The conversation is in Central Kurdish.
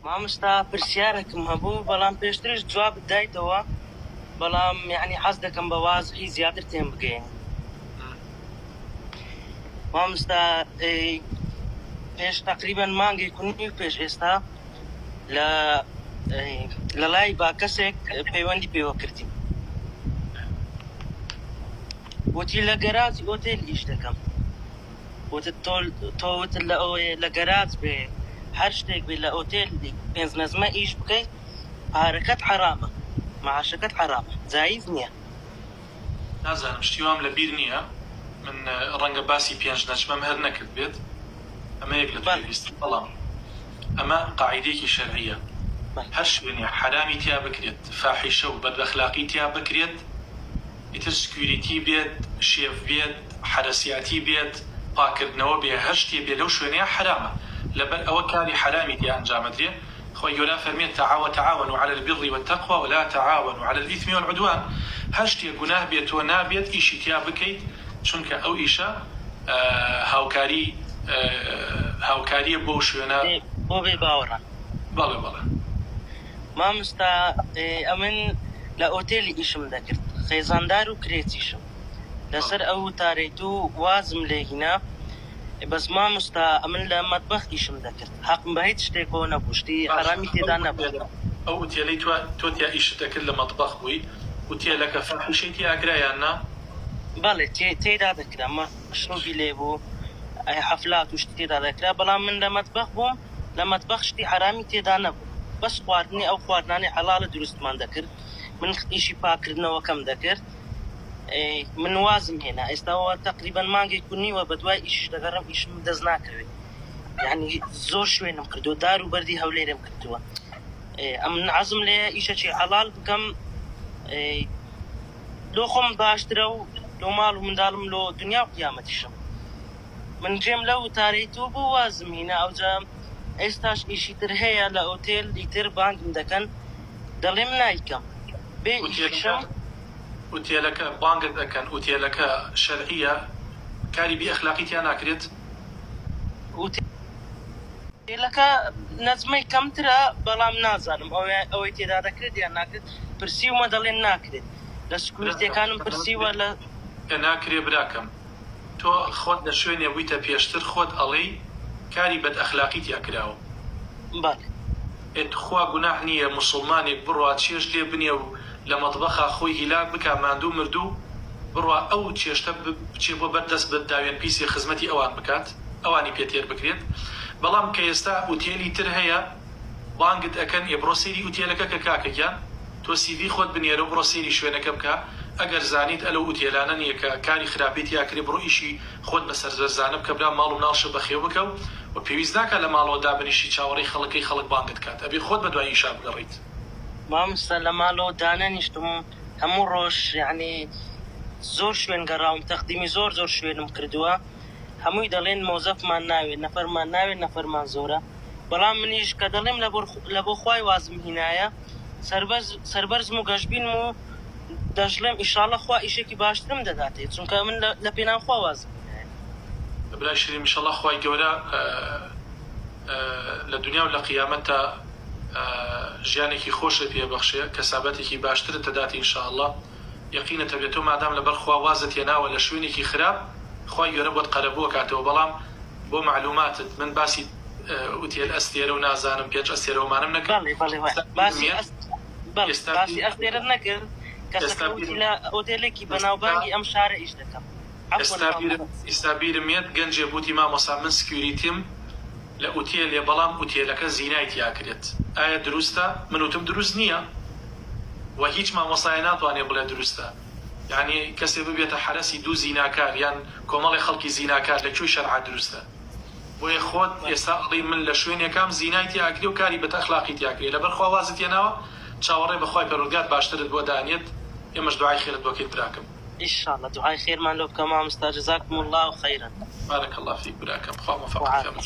مامۆستا پرسیارێکم هەبوو بەڵام پێشترش جواب بدایتەوە، بەڵام یعنی حەز دەکەم بە وازی زیاتر تێم بگەین. مامۆستا پێش تقریبا مانگێک و نیو پێش ئێستا لە لای با کەسێک پەیوەندی پێوە کردیم، وتی لە گەراجی ئۆتێل ئیش دەکەم، تۆوت لە گەراج بێ هەر شتێک بێ لە ئۆتێل پێنج نەزمە ئیش بکەیت پارەکەت حرامە، معاشەکەت حرامە، جایز نییە. نازانم شتیوام لە بیر نییە، من ڕەنگە باسی پێنج نەچمەم هەر نەکرد بێت، ئەمە یەک لە توێویست، بەڵام ئەمە قاعیدەیەکی شەرعیە، هەر شوێنێ حرامی تیا بکرێت، فاحیشە و بەدبەخلاقی تیا بکرێت، ئیتر سکیوریتی بێت، شێف بێت، حرەسیاتی بێت، پاکردنەوە بێ، هەر شتێ بێ لەو شوێنەیە حرامە، لەبەر ئەوە کاری حرامی تیا ئەنجامەدرێ. خۆی گەورە فەرمێت تعاونوا على البر والتقوى ولا تعاونوا على الإثم والعدوان. هەر شتێ گوناه بێت تۆ نابێت ئیشی تیا بکەیت، چونکە ئەو ئیشە هاوکاریە بۆ شوێنە بۆ بێ باوەڕە. بەڵێ بەڵێ مامۆستا ئەمن لە ئۆتێلی ئیشم دەکرد، خێزاندار و کرێچیشم، لەسەر ئەو تارەیت و وازم لێهینا، بەس مامۆستا ئەمن لە مەتبەخ ئیشم دەکرد، حەقم بە هیچ شتێکەوە نەبوو، شتی حرامی تێدا نەبوو. ئەو ئوتێلەی تۆ تیا ئیشت دەکرد لە مەتبەخ بووی، ئوتێلەکە فەحیشەی تیا ئەگرایان نا؟ بەڵێ تێدا دەکرا، مەشروبی لێ بوو، حەفلات و شتی تێدا دەکرا، بەڵام من لە مەتبەخ بووم، لە مەتبەخ شتی حرامی تێدا نەبوو، بەس خواردنی ئەو خواردنانی حەڵاڵە دروستمان دەکرد، من ئیشی پاکردنەوەکەم دەکرد، من وازم هێنا، ئێستاەوە تقریبا مانگێک و نیوە بە دوای ئیشش دەگەڕم، ئیشم دەست ناکەوێت، یعنی زۆر شوێنم کردو، دار و بەردی هەولێرم کردووە، ئەمن عەزم لێ ئیشەکی حەڵاڵ بکەم، لۆ خۆم باشترە و لۆ ماڵ و منداڵم لۆ دنیا و قیامەتیشم. من جێم لەو تارەیتوو بوو وازم هێنا، ئەوجا ئێستاش ئیشی تر هەیە لە ئۆتێل، ئیتر بانگم دەکەن، دەڵێم نایکەم بێ ئیشم. ئوتێلەکە بانگت دەکەن، ئوتێلەکە شەرعیە، کاری بی ئەخلاقیتیان ناکرێت؟ ئوتێلەکە نەزمەی کەمترە، بەڵام نازانم ئەوەی تێدا دەکرێت یان ناکرێت، پرسیومە دەڵێن ناکرێت، لە سکوورتیەکانم پرسیوە لە کە ناکرێ براکەم، تۆ خۆت لە شوێنێ بوویتە پێشتر خۆت ئەڵێی کاری بەد ئەخلاقی تیا کراوە. بەڵێ خوا گوناح نییە موسڵمانێک بڕوا چێش لێ بنێ و لە مەتبەخا خۆی هیلاک بکە ماندوو مردوو، بڕوا ئەو چێشتە بچێ بۆ بەردەست بە داوێن پیسی خزمەتی ئەوان بکات، ئەوانی پێتێر بکرێت. بەڵام کە ئێستا ئوتێلی تر هەیە بانگت ئەکەن ێ بڕۆ سەیری ئوتێلەکە کە کاکەگیان، تۆ سیڤی خۆت بنێرە و بڕۆ سەیری شوێنەکە بکە، ئەگەر زانیت ئەلە ئوتێلانە نییە کە کاری خراپێتی یاکرێ، بڕۆ ئیشی خۆت بەسەر زەرزانە بکە، برا ماڵ و ناڵشە بەخێو بکە و پێویست ناکات لە ماڵەوە دابنیشی چاوەڕێی خەڵکی خەڵک بانگت کات، ئەبێ خۆت بە دوای ئیشا بگەڕیت. مامۆستا لە ماڵەوە دانەنیشتم هەموو ڕۆژ، یعنی زۆر شوێن گەڕاوم، تەقدیمی زۆر شوێنم کردووە، هەمووی دەڵێن مۆزەفمان ناوێت، نەفەرمان ناوێت، نەفەرمان زۆرە، بەڵام منیش کە دەڵێم لە بۆ خوای وازم هینایە، سەربەرزم و گەشتبینم و دەژڵێم ئیشاڵڵە خوا ئیشێکی باشترم دەداتێت، چونکە من لە پێناو خوا وازم هینایە. برای شیرین ئینشەڵڵا خوای گەورە لە دنیا و لە قیامەتە ژیانێکی خۆشت پێبەخشێ، کەسابەتێکی باشترت دەداتی ئینشاءڵڵا، یەقینەتە بێت تۆ مادام لەبەر خوا وازت هێناوە لە شوێنێکی خراپ، خوای گەورە بۆت قەرەبووە کاتەوە. بەڵام بۆ معلوماتت من باسی ئوتێل ئەستێرە و نازانم پێنج ئەستێرەوەمانم نەکرد، باسی ئەستێرە نەکرد، کەسەکە وتی لە ئۆتێلێکی بەناوبانگی ئەم شارە ئیش دەکەم. ئێستا بیرمێت گەنجێ بوتی مامۆستا من سکیوریتیم لە ئوتێلێ، بەڵام ئوتێلەکە زینای تیاکرێت، ئایا دروستە؟ من وتم دروست نییە و هیچ مامۆسای ناتوانێت بڵێ دروستە، یعنی کەسێ ببێتە حرەسی دوو زیناکار یان کۆمەڵی خەڵکی زیناکار لەکوێی شەرعا دروستە؟ بۆیە خۆت ئێستا ئەڵێی من لە شوێنێکام زینای تیاکرێ و کاری بەد ئەخلاقی تیاکرێ، لەبەر خوا وازت هێناوە، چاوەڕێ بەخوای پەروەردگار باشترت بۆ دانێت، ئێمەش دوعای خێرت بۆکەیت براکەم. ئینشاءڵڵا دوعای خێرمان لۆ بکە مامۆستا، جەزاکم الله خەیرەن. بارەکەڵڵا فیک براکەم، خوا موفەقت بکە.